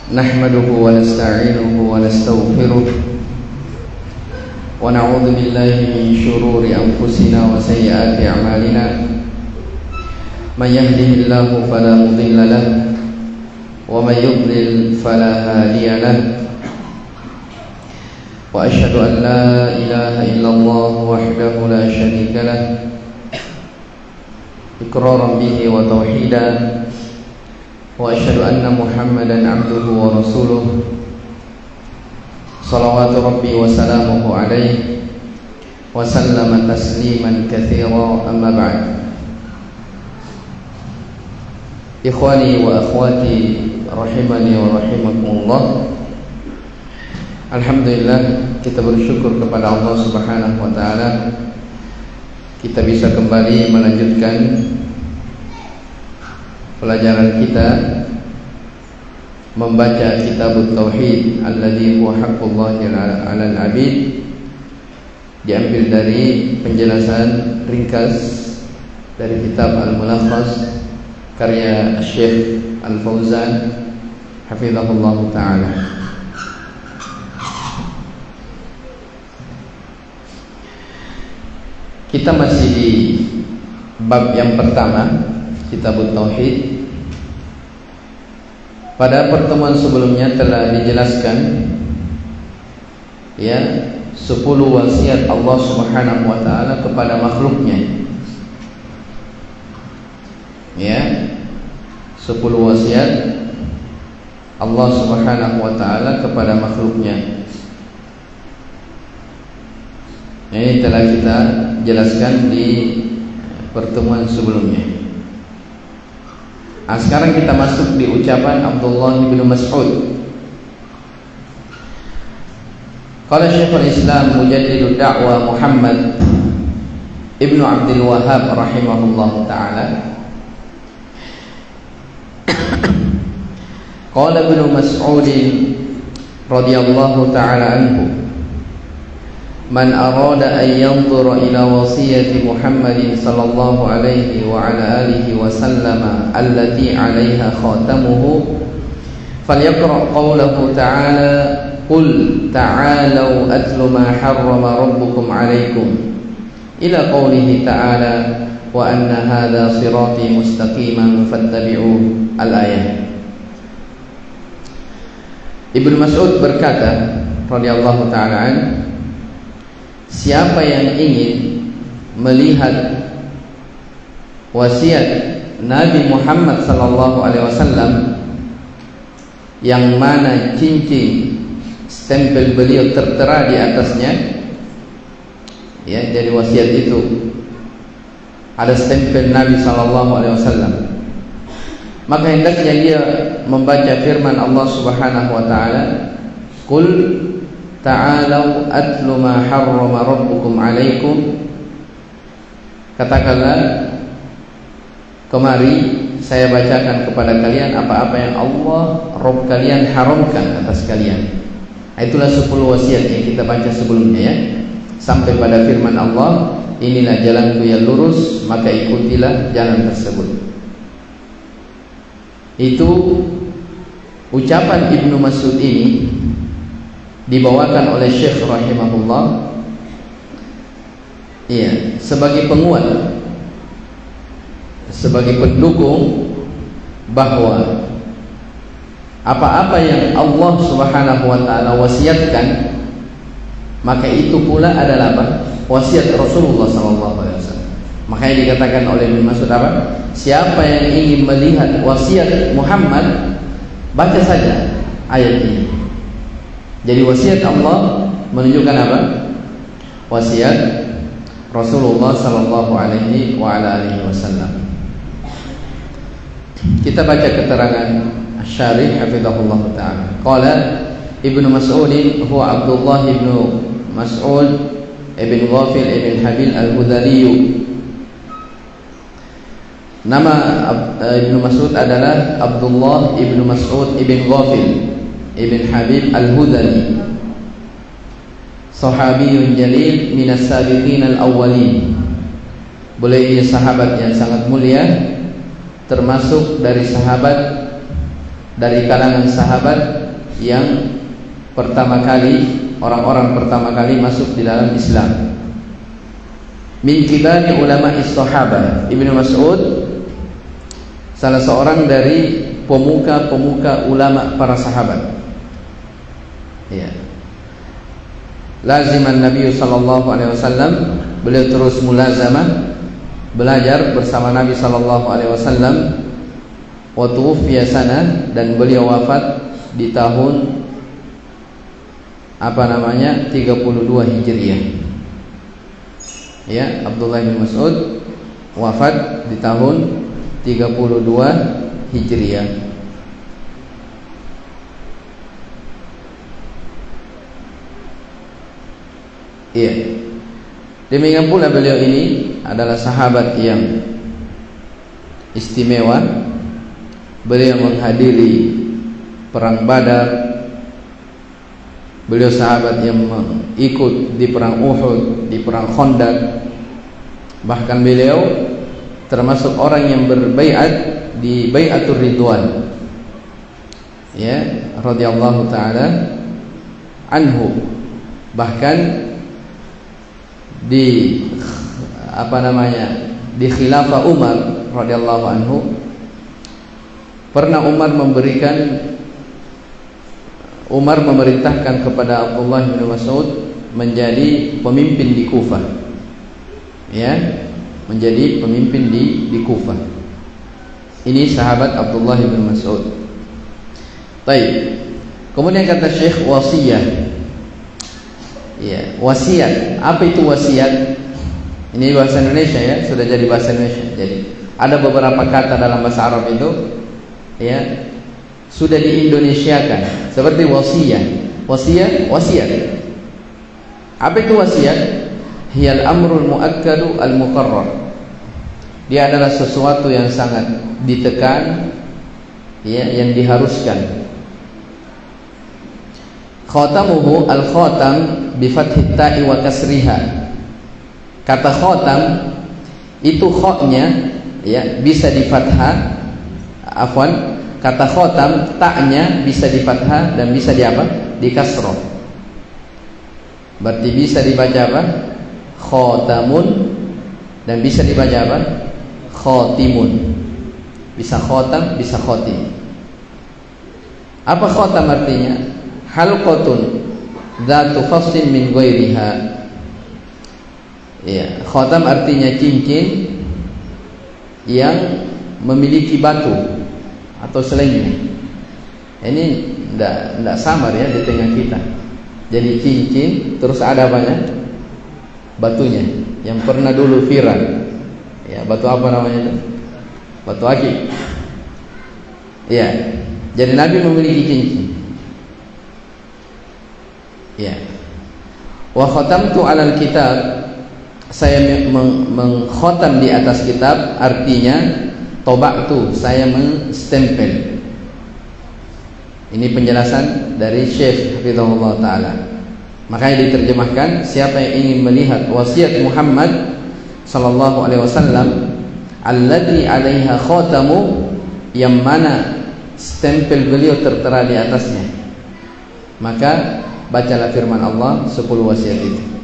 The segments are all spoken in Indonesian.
نحمده ونستعينه ونستغفره ونعوذ بالله من شرور أنفسنا وسيئات أعمالنا من يهده الله فلا مضل له ومن يضلل فلا هادي له وأشهد أن لا إله إلا الله وحده لا شريك له إقرارا به وتوحيدا وأشهد أن محمدا عبده ورسوله صلوات ربي وسلامه عليه وسلم تسليما كثيرا أما بعد إخواني وأخواتي rahimani wa rahimakumullah. Alhamdulillah, kita bersyukur kepada Allah Subhanahu wa taala kita bisa kembali melanjutkan pelajaran kita membaca Kitabut Tauhid alladzi huwa haqqullahi 'alal 'abid, diambil dari penjelasan ringkas dari kitab Al-Mulakhas karya Syekh Al-Fauzan hafizahullah ta'ala. Kita masih di bab yang pertama, Kitabut Tauhid. Pada pertemuan sebelumnya telah dijelaskan ya 10 wasiat Allah Subhanahu wa taala kepada makhluknya. Ya, 10 wasiat Allah Subhanahu wa taala kepada makhluknya. Ini telah kita jelaskan di pertemuan sebelumnya. Sekarang kita masuk di ucapan Abdullah bin Mas'ud. Qala Syekhul Islam Mujaddidud Da'wah Muhammad Ibnu Abdul Wahhab rahimahullah ta'ala, qala Ibnu Mas'ud radhiyallahu ta'ala anhu, man arada an yanzura ila wasiyati Muhammadin sallallahu alaihi wa ala alihi wa sallama allati 'alaiha khatamuhu falyaqra qawlahu ta'ala qul ta'alu atlu ma harrama rabbukum 'alaikum ila qawlihi ta'ala wa anna hadha sirati mustaqiman fattabi'uhu. Al-ayah. Ibnu Mas'ud berkata radhiyallahu ta'ala an, siapa yang ingin melihat wasiat Nabi Muhammad sallallahu alaihi wasallam yang mana cincin stempel beliau tertera di atasnya, ya, jadi wasiat itu ada stempel Nabi sallallahu alaihi wasallam, maka hendaknya dia membaca firman Allah Subhanahu wa taala, qul ta'alau atlu ma harrama rabbukum 'alaikum, katakanlah kemari saya bacakan kepada kalian apa-apa yang Allah Rabb kalian haramkan atas kalian. Itulah 10 wasiat yang kita baca sebelumnya, ya, sampai pada firman Allah, inilah jalanku yang lurus maka ikutilah jalan tersebut. Itu ucapan Ibnu Mas'ud ini dibawakan oleh Syekh rahimahullah, iya, sebagai penguat, sebagai pendukung bahwa apa-apa yang Allah Subhanahu wa taala wasiatkan maka itu pula adalah apa? Wasiat Rasulullah sallallahu alaihi wasallam. Makanya dikatakan oleh Ibnu Mas'ud apa? Siapa yang ingin melihat wasiat Muhammad, baca saja ayat ini. Jadi wasiat Allah menunjukkan apa? Wasiat Rasulullah sallallahu alaihi wa ala alihi wasallam. Kita baca keterangan Asy-Syarih hafizahullah taala. Qala Ibnu Mas'ud huwa Abdullah ibn Mas'ud ibn Ghafil ibn Habil al-Hudhali. Nama Ibnu Mas'ud adalah Abdullah ibn Mas'ud ibn Ghafil ibn Habib al-Hudhali, sahabiyun jalil minas sabiqin al-awwalin. Beliau ini sahabat yang sangat mulia, termasuk dari sahabat dari kalangan sahabat yang pertama kali, orang-orang pertama kali masuk di dalam Islam. Min kibari ulama as-sahabah, Ibnu Mas'ud salah seorang dari pemuka-pemuka ulama para sahabat. Ya. Laziman Nabi sallallahu alaihi wasallam, beliau terus mulazamah belajar bersama Nabi sallallahu alaihi wasallam. Wa tuwfiya sana, dan beliau wafat di tahun 32 Hijriah. Ya, Abdullah bin Mas'ud wafat di tahun 32 Hijriah. Iya. Demikian pula beliau ini adalah sahabat yang istimewa. Beliau menghadiri perang Badar. Beliau sahabat yang ikut di perang Uhud, di perang Khandaq. Bahkan beliau termasuk orang yang berbaiat di Bai'atur Ridwan. Ya, radhiyallahu taala anhu. Bahkan di di khilafah Umar radhiyallahu anhu, pernah Umar memerintahkan kepada Abdullah bin Mas'ud menjadi pemimpin di Kufah. Ya, menjadi pemimpin di Kufah. Ini sahabat Abdullah bin Mas'ud. Baik. Kemudian kata Syekh wasiyah. Ya, wasiat. Apa itu wasiat? Ini bahasa Indonesia ya, sudah jadi bahasa Indonesia. Jadi ada beberapa kata dalam bahasa Arab itu ya sudah diindonesiakan, seperti wasiyah. Wasiat. Apa itu wasiat? Hiyal amrul muakkadu al muqarrar. Dia adalah sesuatu yang sangat ditekan, ya, yang diharuskan. Khatamuhu al khatam bi fathit ta'i wa kasriha. Kata khatam itu kha-nya ya bisa di fathah, kata khatam ta-nya bisa di fathah dan bisa di apa? Di kasrah. Berarti bisa dibaca apa? Khatamun, dan bisa dibaca apa? Khatimun. Bisa khatam, bisa khatim. Apa khatam artinya? Halqatun dzatu fassin min ghairiha. Ya, khatam artinya cincin yang memiliki batu atau selainnya. Ini tidak samar ya di tengah kita. Jadi cincin terus ada apanya? Batunya. Yang pernah dulu viral. Ya, batu apa namanya itu? Batu akik. Ya. Jadi Nabi memiliki cincin. Ya. Wa khatamtu 'alal kitab. Saya mengkhatam di atas kitab, artinya tobaktu, saya menstempel. Ini penjelasan dari Syekh Hafizahullah Ta'ala. Makanya diterjemahkan, siapa yang ingin melihat wasiat Muhammad sallallahu alaihi wasallam allati 'alaiha khatamu, yang mana stempel beliau tertera di atasnya, maka bacalah firman Allah 10 wasiat itu.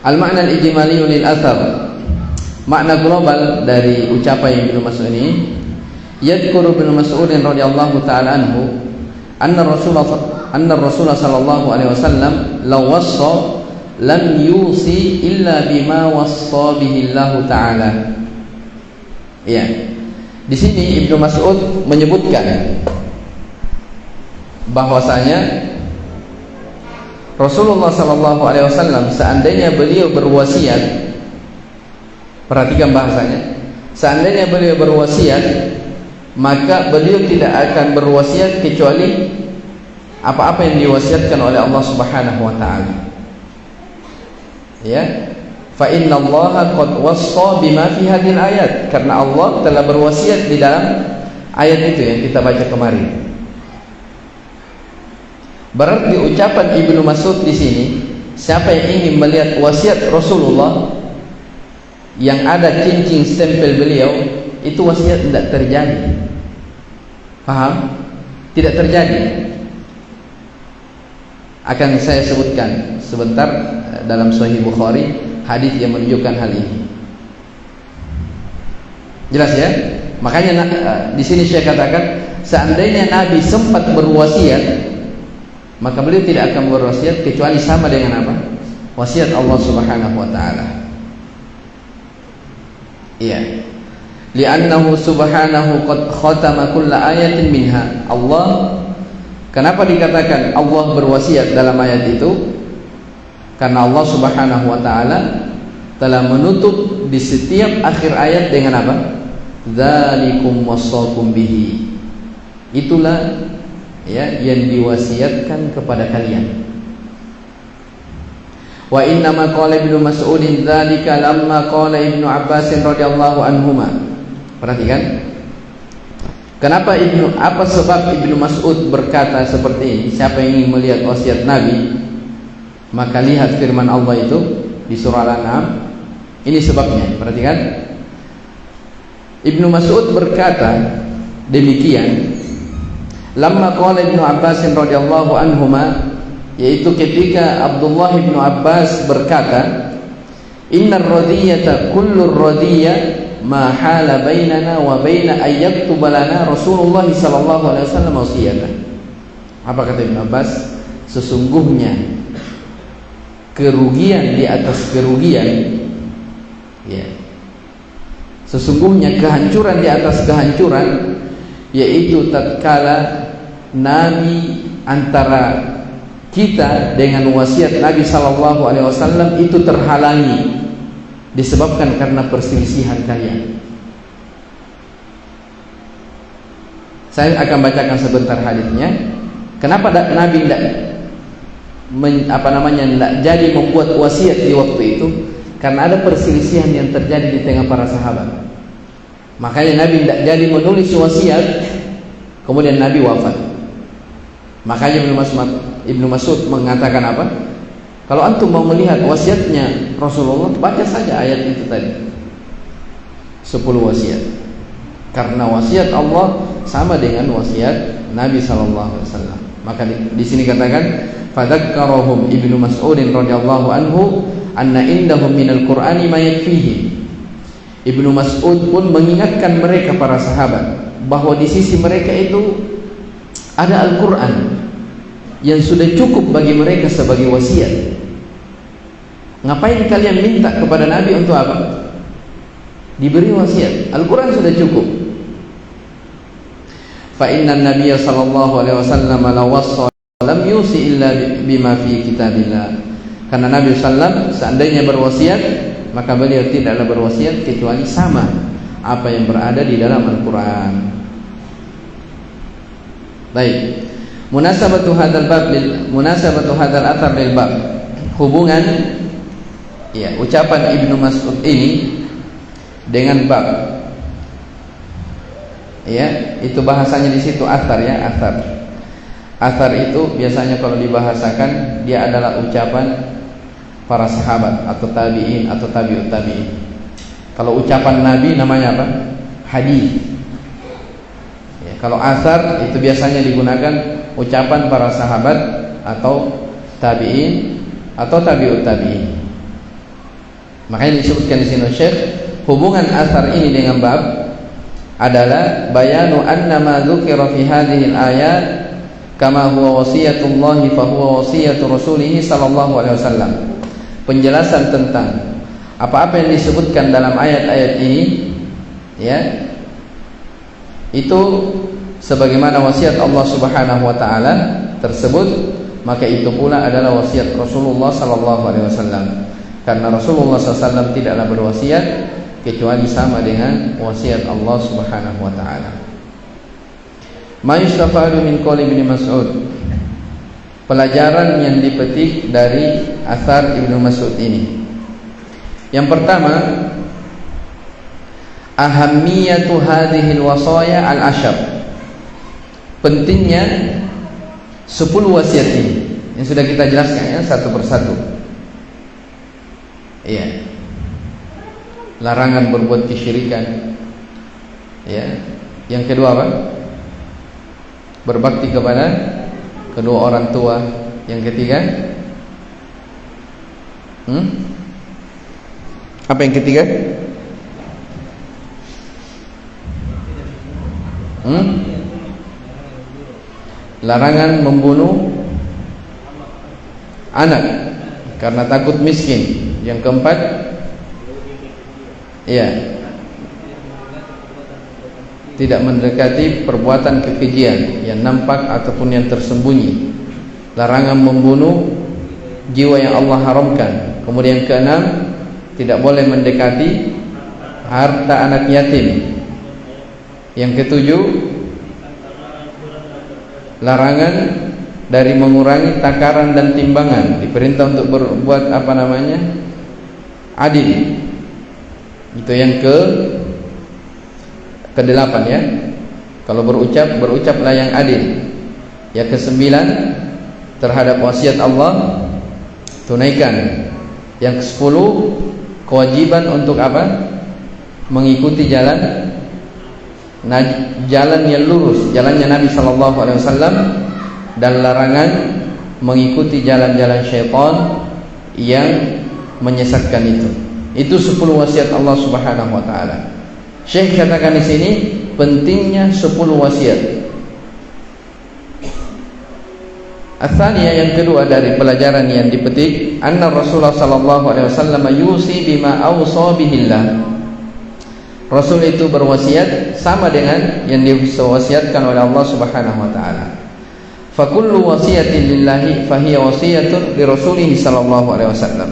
Al-makna al-ijmali lil athar. Makna global dari ucapan Ibnu Mas'ud ini, yadhkuru Ibnu Mas'ud radhiyallahu ta'ala anhu anna Rasulullah sallallahu alaihi wasallam law wassa lam yusi illa bima wassa bihi Allah ta'ala. Ya. Di sini Ibnu Mas'ud menyebutkan bahwasanya Rasulullah sallallahu alaihi wasallam seandainya beliau berwasiat, perhatikan bahasanya, seandainya beliau berwasiat, maka beliau tidak akan berwasiat kecuali apa-apa yang diwasiatkan oleh Allah Subhanahu wa taala. Ya. Fa inna Allah qad wassa bima fi hadhihi ayat, karena Allah telah berwasiat di dalam ayat itu yang kita baca kemarin. Berarti ucapan Ibnu Mas'ud di sini, siapa yang ingin melihat wasiat Rasulullah yang ada cincin stempel beliau, itu wasiat tidak terjadi. Paham? Tidak terjadi. Akan saya sebutkan sebentar dalam Sahih Bukhari hadis yang menunjukkan hal ini. Jelas ya? Makanya di sini saya katakan, seandainya Nabi sempat berwasiat, maka beliau tidak akan berwasiat kecuali sama dengan apa? Wasiat Allah Subhanahu wa taala. Iya. Li'annahu subhanahu qad khatama kulla ayatin minha. Allah, kenapa dikatakan Allah berwasiat dalam ayat itu? Karena Allah Subhanahu wa taala telah menutup di setiap akhir ayat dengan apa? Dzalikum wasaqum bihi. Itulah ya yang diwasiatkan kepada kalian. Wa inna ma qala Ibnu Mas'ud dzalika lamma qala Ibnu Abbas radhiyallahu anhuma. Perhatikan. Apa sebab Ibnu Mas'ud berkata seperti ini? Siapa yang ingin melihat wasiat Nabi, maka lihat firman Allah itu di surah Al-An'am. Ini sebabnya. Perhatikan. Ibnu Mas'ud berkata demikian, lamma qala Ibnu Abbas radhiyallahu anhuma, yaitu ketika Abdullah bin Abbas berkata, innar radiyata kullu radiyah ma hala bainana wa baina ayyaktuba lana Rasulullah sallallahu alaihi wasallam wasiyatan. Apa kata Ibnu Abbas? Sesungguhnya kerugian di atas kerugian, ya. Sesungguhnya kehancuran di atas kehancuran, yaitu tatkala Nabi antara kita dengan wasiat Nabi sallallahu alaihi wasallam itu terhalangi disebabkan karena perselisihan kalian. Saya akan bacakan sebentar hadisnya. Kenapa Nabi tidak jadi membuat wasiat di waktu itu? Karena ada perselisihan yang terjadi di tengah para sahabat. Makanya Nabi tidak jadi menulis wasiat, kemudian Nabi wafat. Makanya Ibnu Mas'ud mengatakan apa? Kalau antum mau melihat wasiatnya Rasulullah, baca saja ayat itu tadi. 10 wasiat. Karena wasiat Allah sama dengan wasiat Nabi sallallahu alaihi wasallam. Maka di sini katakan, fadzakkarahum Ibnu Mas'ud radhiyallahu anhu anna indahum minal Qur'ani ma yakfihi. Ibnu Mas'ud pun mengingatkan mereka para sahabat bahwa di sisi mereka itu ada Al-Qur'an yang sudah cukup bagi mereka sebagai wasiat. Ngapain kalian minta kepada Nabi untuk apa? Diberi wasiat. Al-Qur'an sudah cukup. Fa inna an-nabiyya sallallahu alaihi wasallam la wassa lam yusi illa bima fi kitabillah. Karena Nabi sallallahu seandainya berwasiat, maka beliau tidaklah berwasiat kecuali sama apa yang berada di dalam Al-Qur'an. Baik. Munasabatu hadzal athar lil bab. Hubungan ya ucapan Ibnu Mas'ud ini dengan bab. Ya, itu bahasanya di situ athar ya, athar. Athar itu biasanya kalau dibahasakan dia adalah ucapan para sahabat atau tabi'in atau tabi'ut tabi'in. Kalau ucapan Nabi namanya apa? Hadis. Ya, kalau athar itu biasanya digunakan ucapan para sahabat atau tabi'in atau tabi'ut tabi'in. Makanya disebutkan di sini Syekh, hubungan athar ini dengan bab adalah bayanu anna ma dzukira fi hadhihi al-ayat kama huwa wasiyatullah fa huwa wasiyatu rasulih sallallahu alaihi wasallam. Penjelasan tentang apa-apa yang disebutkan dalam ayat-ayat ini ya, itu sebagaimana wasiat Allah Subhanahu wa taala tersebut, maka itu pula adalah wasiat Rasulullah sallallahu alaihi wasallam. Karena Rasulullah SAW tidaklah berwasiat kecuali sama dengan wasiat Allah Subhanahu wa taala. Ma yustafadu min qouli Ibnu Mas'ud. Pelajaran yang dipetik dari athar Ibnu Mas'ud ini. Yang pertama, ahammiyatu hadhil wasaya al-ashar. Pentingnya 10 wasiat ini yang sudah kita jelaskan ya satu persatu. Iya. Larangan berbuat kesyirikan. Ya. Yang kedua apa? berbakti kepada kedua orang tua. Yang ketiga, apa yang ketiga? Larangan membunuh anak karena takut miskin. Yang keempat, ya, tidak mendekati perbuatan kekejian yang nampak ataupun yang tersembunyi. Larangan membunuh jiwa yang Allah haramkan. Kemudian keenam, tidak boleh mendekati harta anak yatim. Yang ketujuh, larangan dari mengurangi takaran dan timbangan. Diperintah untuk berbuat adil. Itu yang ke-8 ya. Kalau berucaplah yang adil. Yang ke-9, terhadap wasiat Allah tunaikan. Yang ke-10, kewajiban untuk mengikuti jalan yang lurus, jalannya Nabi sallallahu alaihi wasallam, dan larangan mengikuti jalan-jalan syaitan yang menyesatkan itu. Itu 10 wasiat Allah Subhanahu wa taala. Syekh katakan di sini pentingnya 10 wasiat. Asalnya yang kedua dari pelajaran yang dipetik, anna Rasulullah sallallahu alaihi wasallam yusi bima awsa bihillah. Rasul itu berwasiat sama dengan yang diwasiatkan oleh Allah Subhanahu wa taala. Fa kullu wasiyatin lillahi fa hiya wasiyatun li Rasulih sallallahu alaihi wasallam.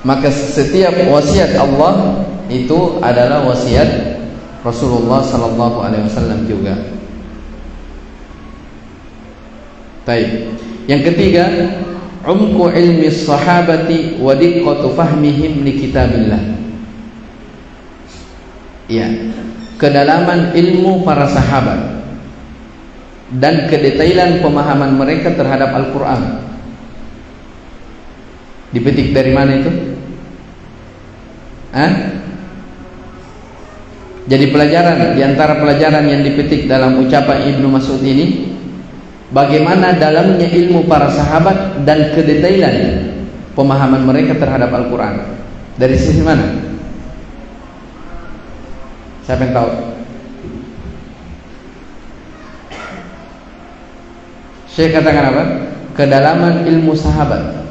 Maka setiap wasiat Allah itu adalah wasiat Rasulullah sallallahu alaihi wasallam juga. Baik. Yang ketiga, umqu ilmi sahabati wa diqqatu fahmihim li kitabillah. Ya, kedalaman ilmu para sahabat dan kedetailan pemahaman mereka terhadap Al-Quran. Dipetik dari mana itu? Jadi pelajaran, diantara pelajaran yang dipetik dalam ucapan Ibnu Mas'ud ini, bagaimana dalamnya ilmu para sahabat dan kedetailan pemahaman mereka terhadap Al-Quran. Dari sisi mana? Siapa yang tahu? Syekh katakan apa? Kedalaman ilmu sahabat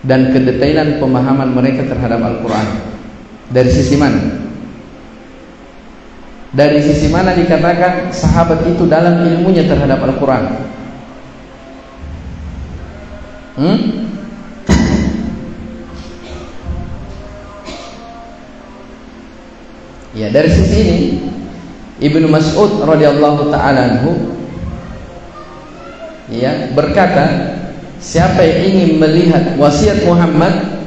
dan kedetailan pemahaman mereka terhadap Al-Quran. Dari sisi mana? Dari sisi mana dikatakan sahabat itu dalam ilmunya terhadap Al-Quran? Ya, dari sisi ini Ibnu Mas'ud radhiyallahu ta'ala anhu ya berkata, siapa yang ingin melihat wasiat Muhammad,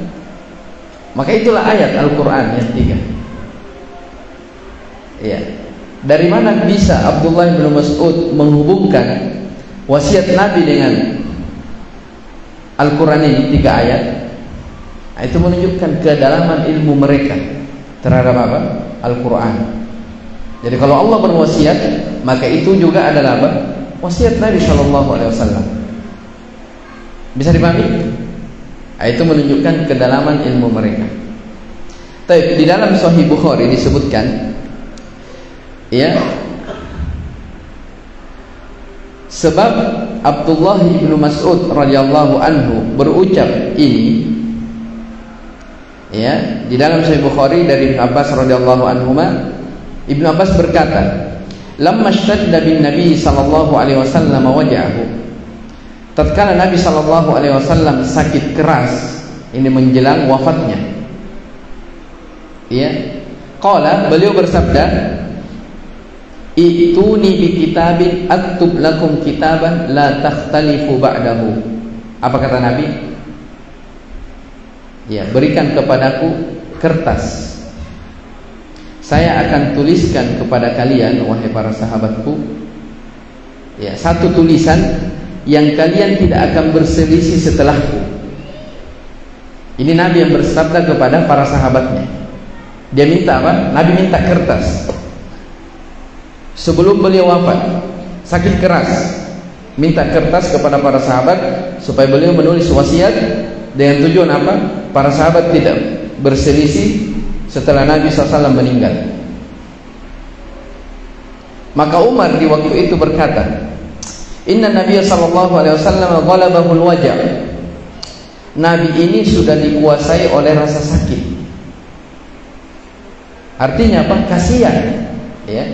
maka itulah ayat Al-Quran yang 3. Ya. Dari mana bisa Abdullah bin Mas'ud menghubungkan wasiat Nabi dengan Al-Quran ini 3 ayat? Nah, itu menunjukkan kedalaman ilmu mereka terhadap Al-Quran. Jadi kalau Allah berwasiat, maka itu juga adalah wasiat Nabi Shallallahu Alaihi Wasallam. Bisa dipahami? Nah, itu menunjukkan kedalaman ilmu mereka. Tapi di dalam Sahih Bukhari disebutkan, ya, sebab Abdullah bin Mas'ud radhiyallahu anhu berucap ini, ya, di dalam Sahih Bukhari dari Ibnu Abbas radhiyallahu anhuma, Ibnu Abbas berkata, lamma ishtadda bin Nabi sallallahu alaihi wasallam waja'ahu, tatkala Nabi sallallahu alaihi wasallam sakit keras, ini menjelang wafatnya, ya, qala, beliau bersabda, ituni bi kitabin aktub lakum kitaban la takhtalifu ba'dahu. Apa kata Nabi? Ya, berikan kepadaku kertas, saya akan tuliskan kepada kalian, wahai para sahabatku, ya, satu tulisan yang kalian tidak akan berselisih setelahku. Ini Nabi yang bersabda kepada para sahabatnya. Dia minta apa? Nabi minta kertas sebelum beliau wafat, sakit keras, minta kertas kepada para sahabat supaya beliau menulis wasiat dengan tujuan apa? Para sahabat tidak berselisih setelah Nabi SAW meninggal. Maka Umar di waktu itu berkata, Inna Nabiya sallallahu alaihi wasallam ghalabahul waja'. Nabi ini sudah dikuasai oleh rasa sakit. Artinya apa? Kasihan, ya.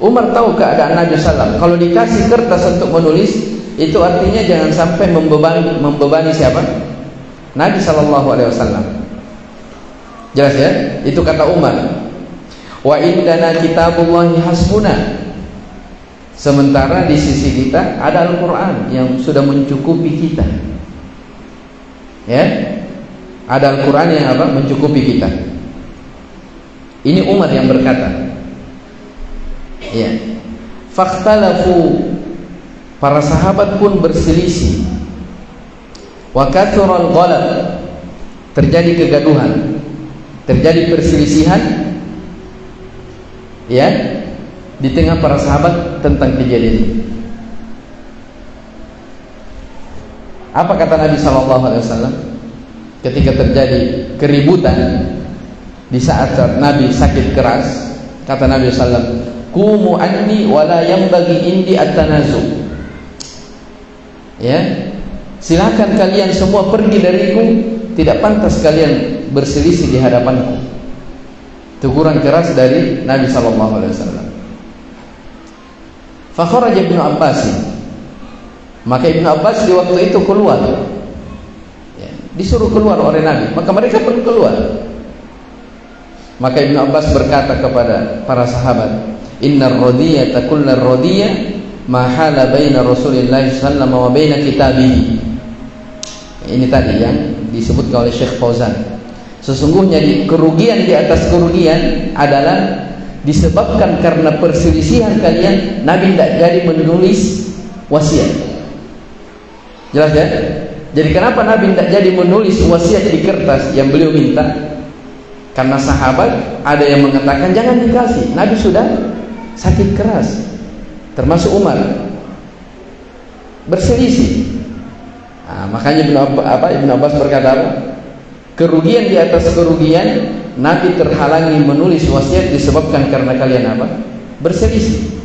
Umar tahu keadaan Nabi SAW. Kalau dikasih kertas untuk menulis, itu artinya jangan sampai membebani siapa? Nabi SAW. Jelas ya? Itu kata Umar. Wa indana kitabullahi hasbuna. Sementara di sisi kita ada Al-Quran yang sudah mencukupi kita. Ya, ada Al-Quran yang apa? Mencukupi kita. Ini Umar yang berkata. Ya, fakhtalafu, para sahabat pun berselisih. Wa kathural ghalab, terjadi kegaduhan, terjadi perselisihan, ya, di tengah para sahabat tentang kejadian ini. Apa kata Nabi SAW ketika terjadi keributan di saat Nabi sakit keras? Kata Nabi SAW, Qumu anni wala yanbaghi indi at-tanazu. Ya, silakan kalian semua pergi dariku, tidak pantas kalian berselisih di hadapanku. Teguran keras dari Nabi SAW. Fa kharaja Ibnu Abbas. Maka Ibnu Abbas di waktu itu keluar. Ya, disuruh keluar oleh Nabi, maka mereka pun keluar. Maka Ibnu Abbas berkata kepada para sahabat, Innar radiyata kullar radiyah ma hala baina Rasulillah sallallahu wa baina kitabihi. Ini tadi yang disebutkan oleh Syekh Fauzan. Sesungguhnya kerugian di atas kerugian adalah disebabkan karena perselisihan kalian, Nabi tidak jadi menulis wasiat. Jelas ya? Jadi kenapa Nabi tidak jadi menulis wasiat di kertas yang beliau minta? Karena sahabat ada yang mengatakan jangan dikasih, Nabi sudah sakit keras, termasuk Umar berselisih. Makanya Ibnu Abbas berkata apa? Kerugian di atas kerugian, Nabi terhalangi menulis wasiat disebabkan karena kalian apa? Berselisih.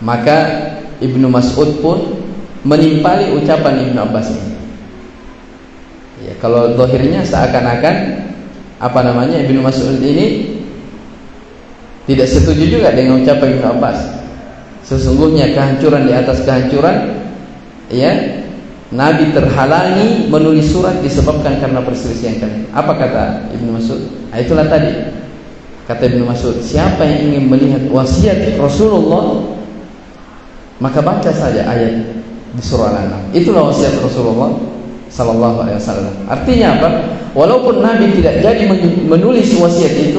Maka Ibnu Mas'ud pun menimpali ucapan Ibnu Abbas ini. Ya, kalau zahirnya seakan-akan Ibnu Mas'ud ini tidak setuju juga dengan ucapan Ibnu Abbas. Sesungguhnya kehancuran di atas kehancuran, ya, Nabi terhalangi menulis surat disebabkan karena perselisihan kalian. Apa kata Ibnu Mas'ud? Itulah tadi kata Ibnu Mas'ud, siapa yang ingin melihat wasiat Rasulullah, maka baca saja ayat di surah Al-An'am. Itulah wasiat Rasulullah sallallahu alaihi wasallam. Artinya apa? Walaupun Nabi tidak jadi menulis wasiat itu,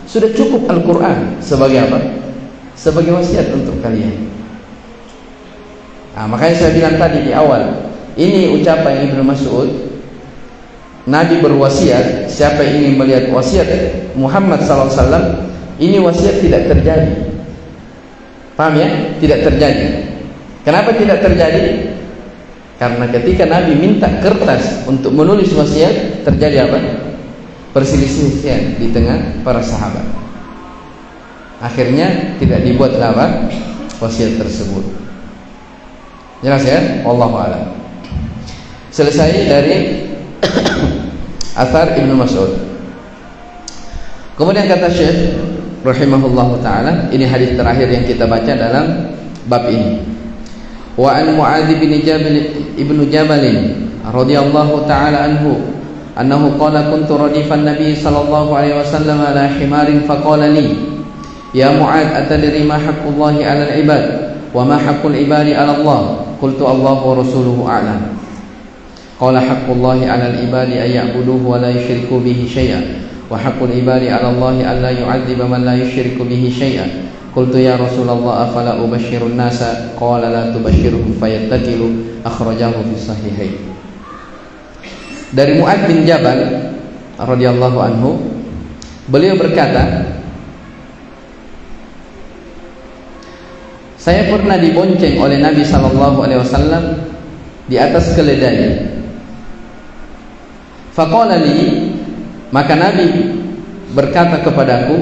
sudah cukup Al-Quran sebagai apa? Sebagai wasiat untuk kalian. Makanya saya bilang tadi di awal, ini ucapan Ibnu Mas'ud. Nabi berwasiat, siapa yang ingin melihat wasiat Muhammad SAW, ini wasiat tidak terjadi. Paham ya? Tidak terjadi. Kenapa tidak terjadi? Karena ketika Nabi minta kertas untuk menulis wasiat, terjadi apa? Perselisihan di tengah para sahabat. Akhirnya tidak dibuat apa? Wasiat tersebut. Jelas ya? Wallahu a'lam. Selesai dari Athar Ibnu Mas'ud. Kemudian kata Syekh rahimahullahu taala, ini hadis terakhir yang kita baca dalam bab ini. Wa an Mu'adz bin Ibnu Jabal radhiyallahu taala anhu annahu qala kuntu radifan nabiy sallallahu alaihi wasallam ala himarin faqala li ya Mu'adz atadri ma haqqullahi 'alal 'ibad wa ma haqqul 'ibadi 'ala Allah qultu Allah wa rasuluhu a'lam. Qala haqqullahi 'alal 'ibadi ay ya'buduhu wa la yusyriku bihi syai'an wa haqqul 'ibadi 'ala Allah an la yu'adziba man la yusyriku bihi syai'an. Qultu ya Rasulullah afala ubashshirun nasa qala la tubashshirhum fayattakilu akhrajahu fi sahihain. Dari Mu'adz bin Jabal radhiyallahu anhu, beliau berkata, Saya pernah dibonceng oleh Nabi sallallahu alaihi wasallam di atas keledai. Faqala li, maka Nabi berkata kepadaku,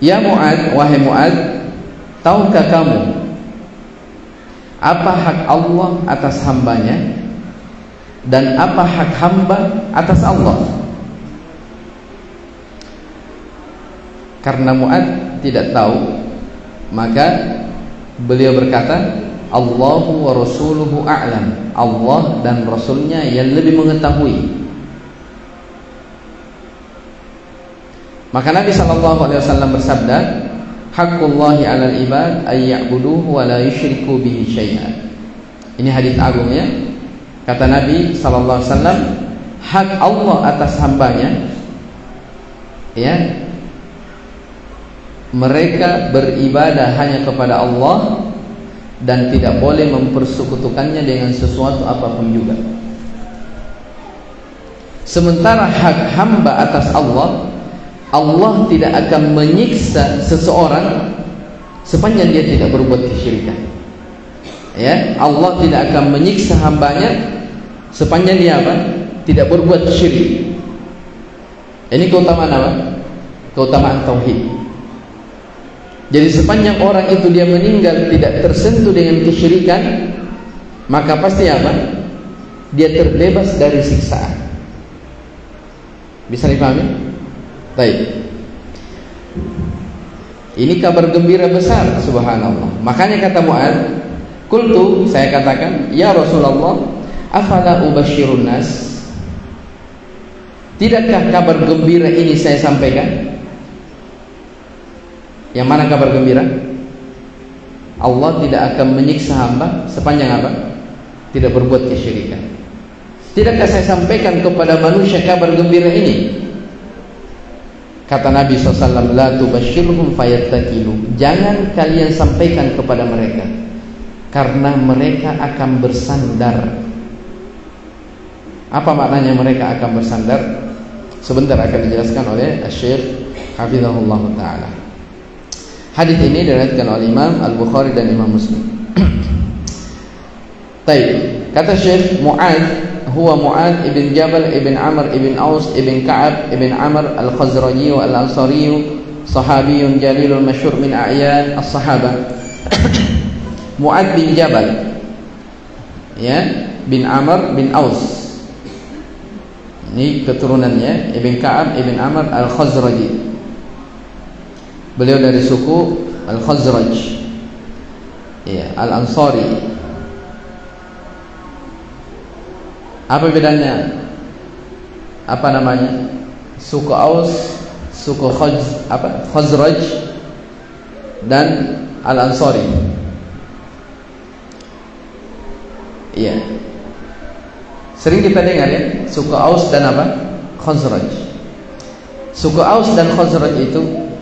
"Ya Mu'ad, wahai Mu'ad, tahukah kamu apa hak Allah atas hambanya dan apa hak hamba atas Allah?" Karena Mu'ad tidak tahu, maka beliau berkata, Allahu wa rasuluhu a'lam. Allah dan Rasulnya yang lebih mengetahui. Maka Nabi SAW bersabda, Haqqullahi 'alal ibad ay ya'buduhu wa la yusyriku bihi syai'an. Ini hadis agung ya. Kata Nabi SAW, hak Allah atas hambanya, ya, mereka beribadah hanya kepada Allah dan tidak boleh mempersekutukannya dengan sesuatu apapun juga. Sementara hak hamba atas Allah, Allah tidak akan menyiksa seseorang sepanjang dia tidak berbuat kesyirikan. Ya, Allah tidak akan menyiksa hambanya sepanjang dia apa? Tidak berbuat syirik. Ini keutamaan apa? Keutamaan tauhid. Jadi sepanjang orang itu dia meninggal tidak tersentuh dengan kesyirikan, maka pasti apa? Dia terbebas dari siksaan. Bisa dipahami? Baik. Ini kabar gembira besar, subhanallah. Makanya kata Mu'ad, qultu, saya katakan, ya Rasulullah, afala ubashirun nas? Tidakkah kabar gembira ini saya sampaikan? Yang mana kabar gembira? Allah tidak akan menyiksa hamba sepanjang apa? Tidak berbuat kesyirikan. Tidakkah saya sampaikan kepada manusia kabar gembira ini? Kata Nabi SAW, la tubashirhum fayattakilu. Jangan kalian sampaikan kepada mereka, karena mereka akan bersandar. Apa maknanya mereka akan bersandar? Sebentar akan dijelaskan oleh Syekh Hafizahullah Ta'ala. Hadis ini diriwayatkan oleh Imam Al-Bukhari dan Imam Muslim. Baik, kata Syekh, Mu'ad huwa Mu'ad ibn Jabal ibn Amr ibn Aus ibn Ka'ab ibn Amr al-Khazraji wa al-Ansari, sahabiyun jalilun masyhur min a'yan as-sahabah. Mu'ad bin Jabal, ya, bin Amr bin Aus. Ini keturunannya, ibn Ka'ab ibn Amr al-Khazraji. Beliau dari suku Al-Khazraj, ya, Al-Ansari. Apa bedanya? Apa namanya? Suku Aus, suku Khazraj dan Al-Ansari. Iya. Sering kita dengar ya, suku Aus dan apa? Khazraj. Suku Aus dan Khazraj itu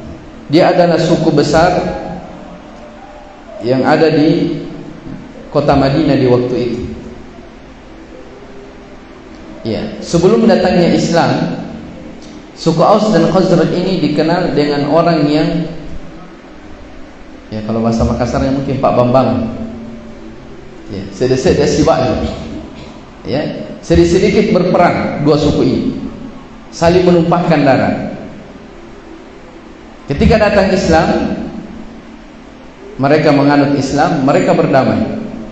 dia adalah suku besar yang ada di kota Madinah di waktu itu. Ya, sebelum datangnya Islam, suku Aus dan Khazraj ini dikenal dengan orang yang, ya, kalau bahasa Makassarnya mungkin Pak Bambang. Ya, sedikit sibak. Ya, sedikit berperang dua suku ini, saling menumpahkan darah. Ketika datang Islam, mereka menganut Islam, mereka berdamai.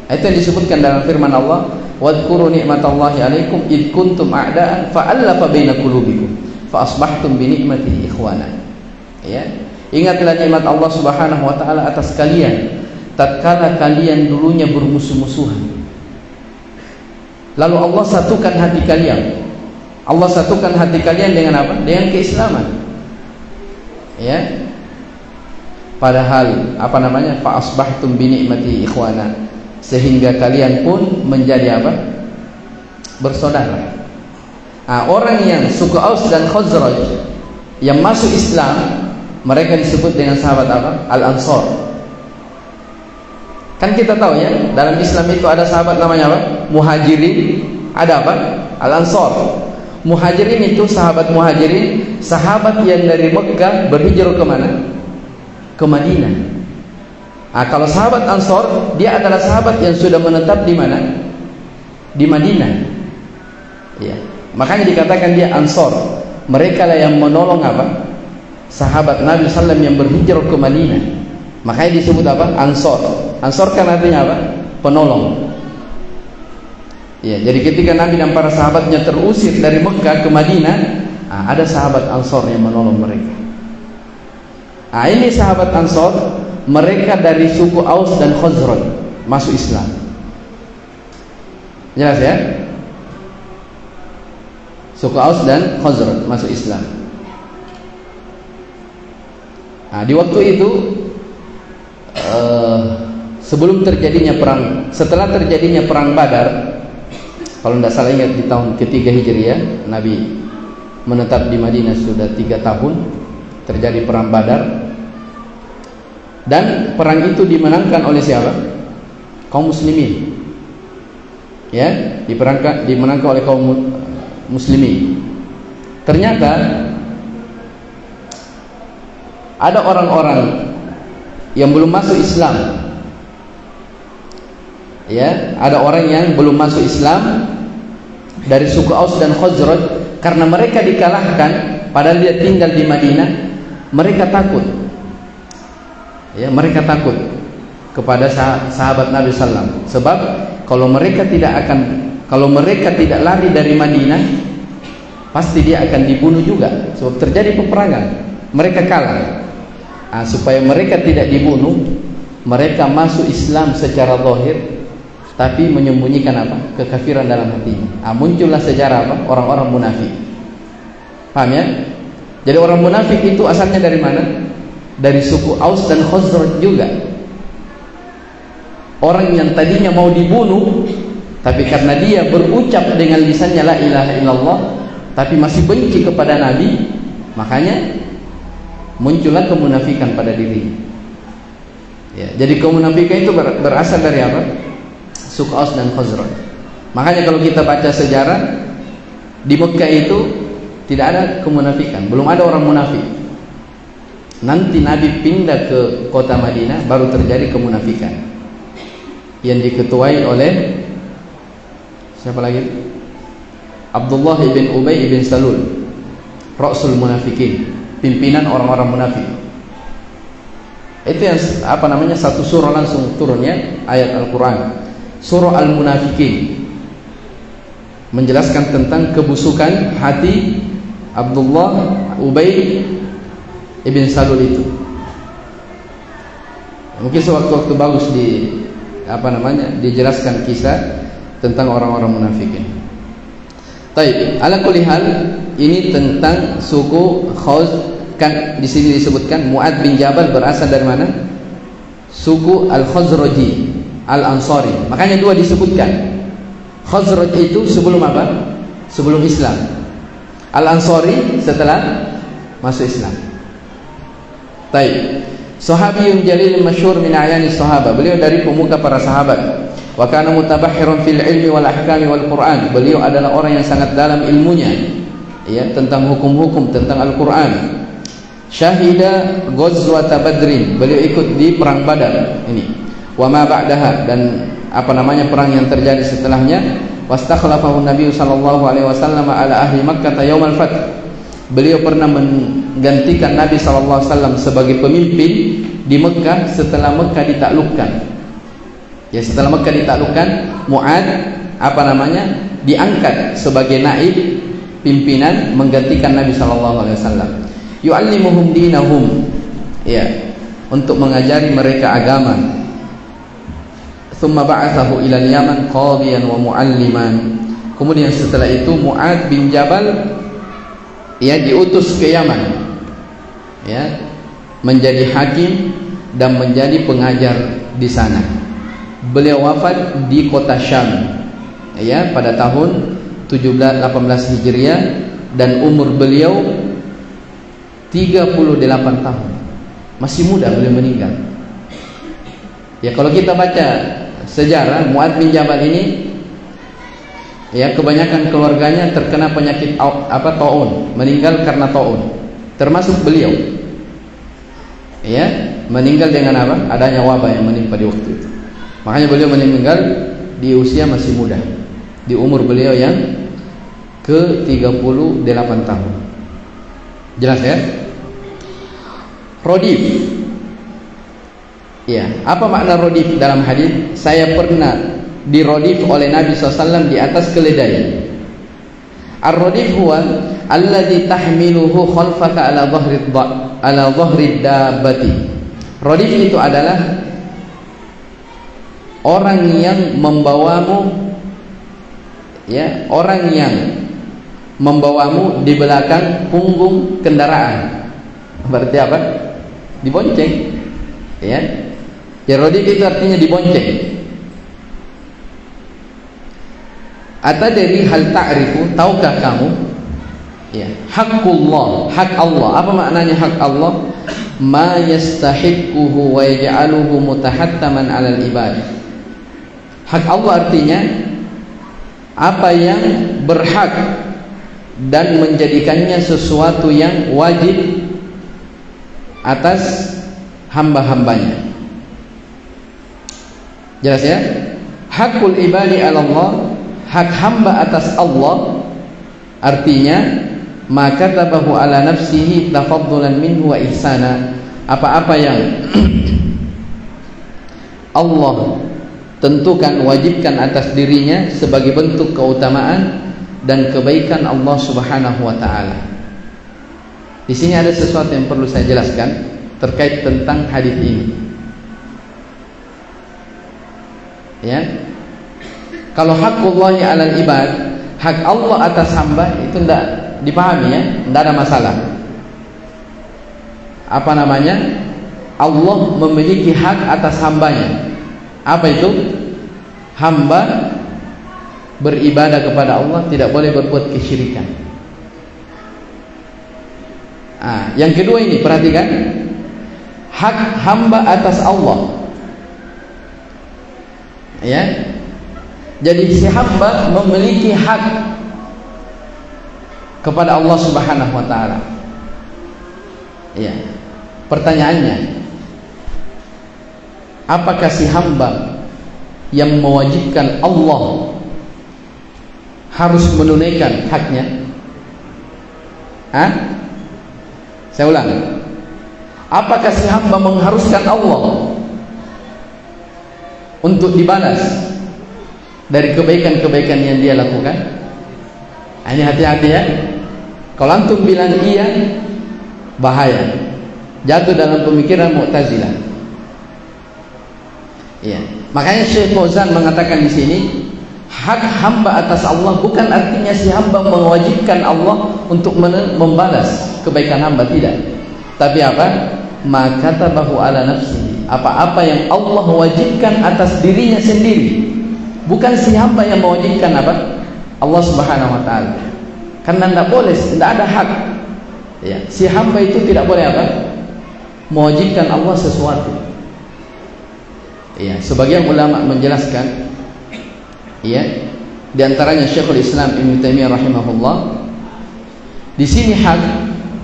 Itu yang disebutkan dalam firman Allah, wadhkuru ni'matallahi 'alaikum id kuntum a'da'an fa'alafa baina qulubikum fa asbahtum bi ni'matihi ikhwana. Ya, ingatlah nikmat Allah Subhanahu wa taala atas kalian tatkala kalian dulunya bermusuh-musuhan. Lalu Allah satukan hati kalian. Allah satukan hati kalian dengan apa? Dengan keislaman. Ya, padahal apa namanya, fa asbahtum bi ni'mati ikhwana, sehingga kalian pun menjadi apa? Bersaudara. Orang yang suku Aus dan Khazraj yang masuk Islam, mereka disebut dengan sahabat apa? Al-Ansar. Kan kita tahu ya, dalam Islam itu ada sahabat namanya apa? Muhajirin, ada apa? Al-Ansar. Muhajirin itu sahabat Muhajirin, sahabat yang dari Mekah berhijrah ke mana? Ke Madinah. Kalau sahabat Ansor, dia adalah sahabat yang sudah menetap di mana? Di Madinah. Ya. Makanya dikatakan dia Ansor. Mereka lah yang menolong apa? Sahabat Nabi SAW yang berhijrah ke Madinah. Makanya disebut apa? Ansor. Ansor kan artinya apa? Penolong. Ya, jadi ketika Nabi dan para sahabatnya terusir dari Mekah ke Madinah, ada sahabat Ansor yang menolong mereka. Ini sahabat Ansor, mereka dari suku Aus dan Khazraj masuk Islam. Jelas ya? Suku Aus dan Khazraj masuk Islam. Di waktu itu sebelum terjadinya perang, setelah terjadinya perang Badar, kalau tidak salah ingat di tahun ketiga Hijriah, Nabi menetap di Madinah sudah 3 tahun, terjadi perang Badar. Dan perang itu dimenangkan oleh siapa? Kaum muslimin. Ya, dimenangkan oleh kaum muslimin. Ternyata ada orang-orang yang belum masuk Islam. Ya, ada orang yang belum masuk Islam dari suku Aus dan Khazraj, karena mereka dikalahkan padahal dia tinggal di Madinah. Mereka takut. Ya, mereka takut kepada sahabat Nabi SAW. Sebab kalau mereka tidak lari dari Madinah, pasti dia akan dibunuh juga. Sebab terjadi peperangan, mereka kalah. Supaya mereka tidak dibunuh, mereka masuk Islam secara zahir, tapi menyembunyikan apa? Kekafiran dalam hatinya. Muncullah sejarah apa? Orang-orang munafik. Paham ya? Jadi orang munafik itu asalnya dari mana? Dari suku Aus dan Khazraj juga. Orang yang tadinya mau dibunuh, tapi karena dia berucap dengan lisannya la ilaha illallah, tapi masih benci kepada Nabi, makanya muncullah kemunafikan pada dirinya. Ya, jadi kemunafikan itu berasal dari apa? Suku Aus dan Khazraj. Makanya kalau kita baca sejarah di Mekah itu tidak ada kemunafikan, belum ada orang munafik. Nanti Nabi pindah ke kota Madinah baru terjadi kemunafikan yang diketuai oleh siapa lagi? Abdullah ibn Ubay ibn Salul, Rasul Munafikin, pimpinan orang-orang munafik. Itu yang satu surah langsung turunnya ayat Al-Quran, surah Al-Munafikin, menjelaskan tentang kebusukan hati Abdullah Ubay ibn Salul itu. Mungkin sewaktu-waktu bagus dijelaskan kisah tentang orang-orang munafikin. Taib, ala kulli hal, ini tentang suku Khaz. Kan di sini disebutkan Mu'ad bin Jabal berasal dari mana? Suku Al-Khazraji, Al-Ansari. Makanya dua disebutkan. Khazraj itu sebelum apa? Sebelum Islam. Al-Ansari setelah masuk Islam. Taib. Sahabiyun jalil masyhur min ayani sahabah. Beliau dari pemuka para sahabat. Wa kana mutabahhirun fil ilmi wal ahkami wal Qur'an. Beliau adalah orang yang sangat dalam ilmunya, ya, tentang hukum-hukum, tentang Al-Qur'an. Syahida ghazwat Badrin. Beliau ikut di perang Badar ini. Wa ma ba'daha, dan perang yang terjadi setelahnya. Wastakhlafahu Nabi sallallahu alaihi wasallam ala ahli Makkah yaumal fath. Beliau pernah menggantikan Nabi sallallahu alaihi wasallam sebagai pemimpin di Mekah setelah Mekah ditaklukkan. Ya, setelah Mekah ditaklukkan, Mu'ad diangkat sebagai naib pimpinan menggantikan Nabi sallallahu alaihi wasallam. Yu'allimuhum dinahum, ya, untuk mengajari mereka agama. Thumma ba'athahu ila al-Yaman qadiyan wa mu'alliman. Kemudian setelah itu Mu'ad bin Jabal, ya, diutus ke Yaman, ya, menjadi hakim dan menjadi pengajar di sana. Beliau wafat di kota Syam, ya, pada tahun 18 Hijriah, dan umur beliau 38 tahun. Masih muda beliau meninggal. Ya, kalau kita baca sejarah Mu'ad bin Jabal ini, ya, kebanyakan keluarganya terkena penyakit taun, meninggal karena taun, termasuk beliau. Ya, meninggal dengan apa? Adanya wabah yang menimpa di waktu itu. Makanya beliau meninggal di usia masih muda, di umur beliau yang ke 38 tahun. Jelas ya? Rodif. Ya, apa makna rodif dalam hadis? Saya pernah dirodif oleh Nabi SAW di atas keledai. Ar-rodif huwa alladhi tahmiluhu khalfaka ala dhahri dabbati. Rodif itu adalah orang yang membawamu, ya, orang yang membawamu di belakang punggung kendaraan. Berarti apa? Dibonceng, ya. Ya, rodif itu artinya dibonceng. Atadri hal ta'rifu, tahukah kamu? Ya, haqqullah, hak Allah. Apa maknanya hak Allah? Ma yastahiquhu wa yaj'aluhu mutahattaman 'alal ibad. Hak Allah artinya apa yang berhak dan menjadikannya sesuatu yang wajib atas hamba-hambanya. Jelas ya? Hakul ibadi 'ala Allah, hak hamba atas Allah artinya maka tabahu ala nafsihi tafaddulan minhu wa ihsana. Apa-apa yang Allah tentukan, wajibkan atas dirinya sebagai bentuk keutamaan dan kebaikan Allah Subhanahu wa taala. Di sini ada sesuatu yang perlu saya jelaskan terkait tentang hadis ini. Ya. Kalau hakullahi 'alal ibad, hak Allah atas hamba itu tidak dipahami, ya, tidak ada masalah. Apa namanya? Allah memiliki hak atas hambanya. Apa itu? Hamba beribadah kepada Allah, tidak boleh berbuat kesyirikan. Yang kedua ini perhatikan, hak hamba atas Allah. Ya. Jadi si hamba memiliki hak kepada Allah Subhanahu wa taala. Ya. Pertanyaannya, apakah si hamba yang mewajibkan Allah harus menunaikan haknya? Saya ulang. Apakah si hamba mengharuskan Allah untuk dibalas dari kebaikan-kebaikan yang dia lakukan? Ini hati-hati ya. Kalau antum bilang iya, bahaya, jatuh dalam pemikiran Mu'tazilah. Iya. Makanya Syekh Fauzan mengatakan di sini, hak hamba atas Allah bukan artinya si hamba mewajibkan Allah untuk membalas kebaikan hamba, tidak. Tapi apa? Maka tabahu ala nafsi. Apa-apa yang Allah wajibkan atas dirinya sendiri. Bukan si hamba yang mewajibkan apa? Allah Subhanahu wa taala. Karena tidak boleh, tidak ada hak. Ya, si hamba itu tidak boleh apa? Mewajibkan Allah sesuatu. Ya, sebagian ulama menjelaskan, ya, di antaranya Syekhul Islam Ibnu Taimiyah rahimahullah, di sini hak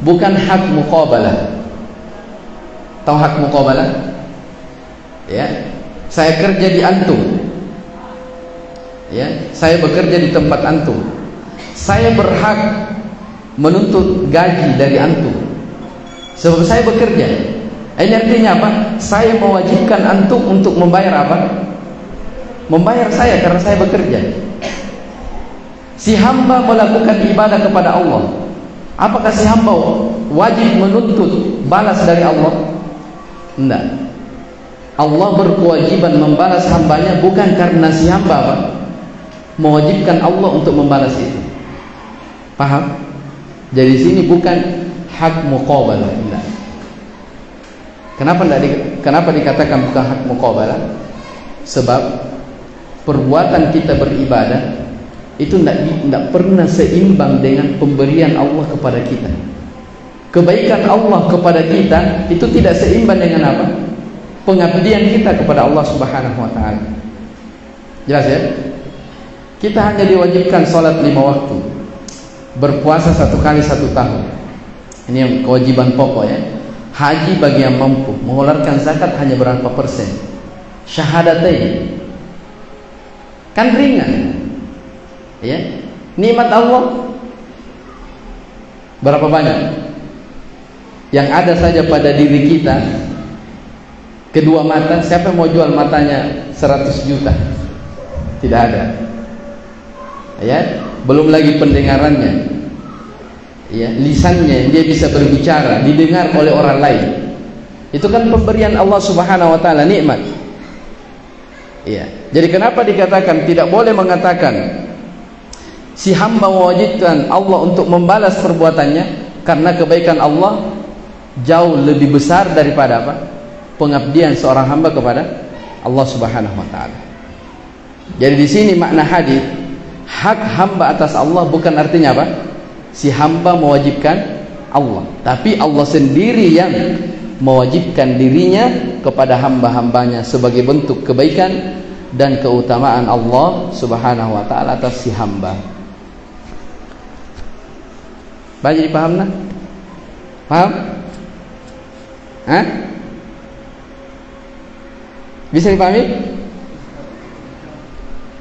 bukan hak muqabalah. Tahu hak muqabalah? Ya, saya kerja di antum. Ya, saya bekerja di tempat antum. Saya berhak menuntut gaji dari antum sebab saya bekerja. Ini artinya apa? Saya mewajibkan antum untuk membayar apa? Membayar saya karena saya bekerja. Si hamba melakukan ibadah kepada Allah, apakah si hamba wajib menuntut balas dari Allah? Tidak. Allah berkewajiban membalas hambanya bukan karena si hamba apa? Mewajibkan Allah untuk membalas itu. Paham? Jadi sini bukan hak muqabalah. Tidak. Kenapa dikatakan bukan hak muqabalah? Sebab perbuatan kita beribadah itu tidak pernah seimbang dengan pemberian Allah kepada kita. Kebaikan Allah kepada kita itu tidak seimbang dengan apa? Pengabdian kita kepada Allah Subhanahu wa taala. Jelas ya? Kita hanya diwajibkan salat 5 waktu, berpuasa 1 kali 1 tahun. Ini yang kewajiban pokok ya. Haji bagi yang mampu. mengeluarkan zakat hanya berapa persen? Syahadatain. Kan ringan. Ya. Nikmat Allah berapa banyak? Yang ada saja pada diri kita. Kedua mata, siapa yang mau jual matanya 100 juta? Tidak ada. Ya, belum lagi pendengarannya. Ya, lisannya dia bisa berbicara, didengar oleh orang lain. Itu kan pemberian Allah Subhanahu wa taala, nikmat. Ya. Jadi kenapa dikatakan tidak boleh mengatakan si hamba mewajibkan Allah untuk membalas perbuatannya, karena kebaikan Allah jauh lebih besar daripada apa? Pengabdian seorang hamba kepada Allah Subhanahu wa taala. Jadi di sini makna hadis, hak hamba atas Allah bukan artinya apa? Si hamba mewajibkan Allah, tapi Allah sendiri yang mewajibkan dirinya kepada hamba-hambanya sebagai bentuk kebaikan dan keutamaan Allah Subhanahu wa taala atas si hamba. Banyak dipaham nah? Paham? Hah? Bisa dipahami?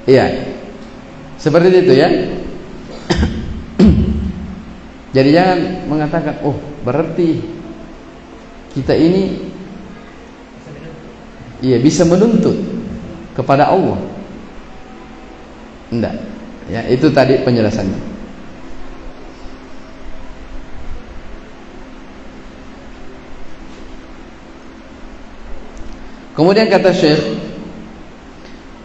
Iya. Seperti itu ya. Jadi jangan mengatakan, oh berarti kita ini iya bisa menuntut kepada Allah. Enggak. Ya, itu tadi penjelasannya. Kemudian kata Syekh,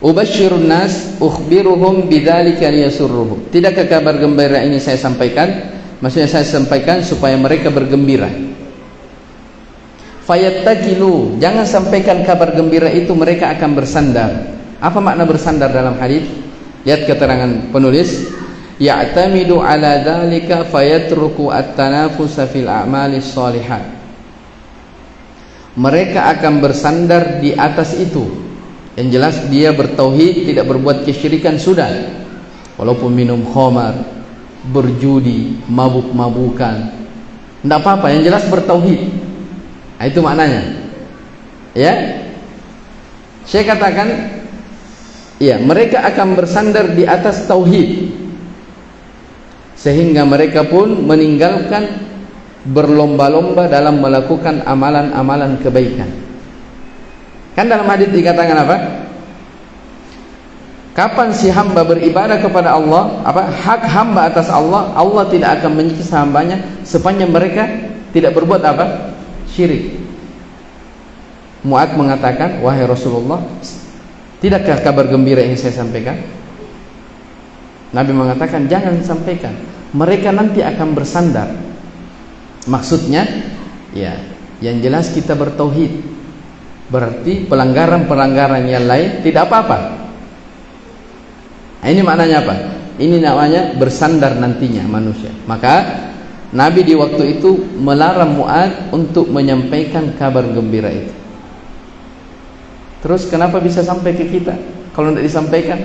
ubashirun nas ukhbiruhum bidzalika liyasurruhum. Tidakkah kabar gembira ini saya sampaikan? Maksudnya saya sampaikan supaya mereka bergembira. Fayattakilu, jangan sampaikan kabar gembira itu mereka akan bersandar. Apa makna bersandar dalam hadis? Lihat keterangan penulis, ya'tamidu ala dzalika fayatruku at-tanafusa fil a'malis shalihat. Mereka akan bersandar di atas itu. Yang jelas dia bertauhid, tidak berbuat kesyirikan sudah. Walaupun minum khamar, berjudi, mabuk-mabukan, tidak apa-apa, yang jelas bertauhid. Nah, itu maknanya. Ya. Saya katakan, ya, mereka akan bersandar di atas tauhid. Sehingga mereka pun meninggalkan berlomba-lomba dalam melakukan amalan-amalan kebaikan. Kan dalam hadis dikatakan apa? Kapan si hamba beribadah kepada Allah, apa hak hamba atas Allah, Allah tidak akan menyiksa hambanya sepanjang mereka tidak berbuat apa? Syirik. Mu'adz mengatakan, wahai Rasulullah, tidakkah kabar gembira yang saya sampaikan? Nabi mengatakan, jangan sampaikan, mereka nanti akan bersandar. Maksudnya, ya, yang jelas kita bertauhid, berarti pelanggaran-pelanggaran yang lain tidak apa-apa. Nah, ini maknanya apa? Ini namanya bersandar nantinya manusia. Maka Nabi di waktu itu melarang Mu'adz untuk menyampaikan kabar gembira itu. Terus kenapa bisa sampai ke kita kalau tidak disampaikan?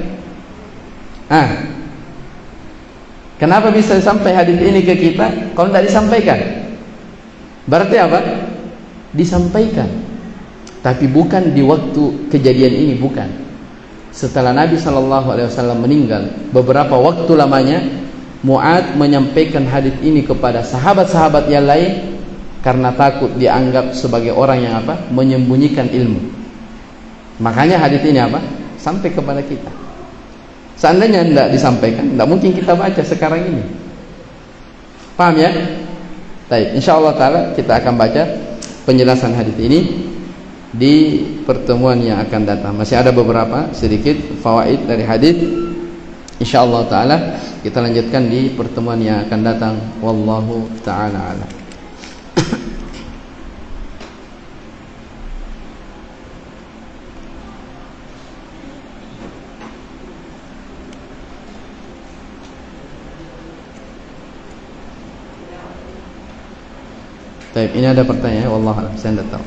Kenapa bisa sampai hadis ini ke kita kalau tidak disampaikan? Berarti apa? Disampaikan, tapi bukan di waktu kejadian ini, bukan. Setelah Nabi SAW meninggal, beberapa waktu lamanya Mu'adz menyampaikan hadis ini kepada sahabat-sahabat yang lain karena takut dianggap sebagai orang yang apa? Menyembunyikan ilmu. Makanya hadis ini apa? Sampai kepada kita. Seandainya tidak disampaikan, tidak mungkin kita baca sekarang ini. Paham ya? Baik, insyaallah taala kita akan baca penjelasan hadis ini di pertemuan yang akan datang. Masih ada beberapa sedikit fawaid dari hadis. Insyaallah taala kita lanjutkan di pertemuan yang akan datang. Wallahu taala a'lam. Baik, ini ada pertanyaan. Wallahu a'lam, saya tidak tahu.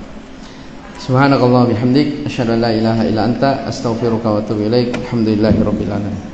Subhanakallah bihamdik, asyhadu an la ilaha illa anta, astaghfiruka wa atubu ilaik. Alhamdulillahirabbil alamin.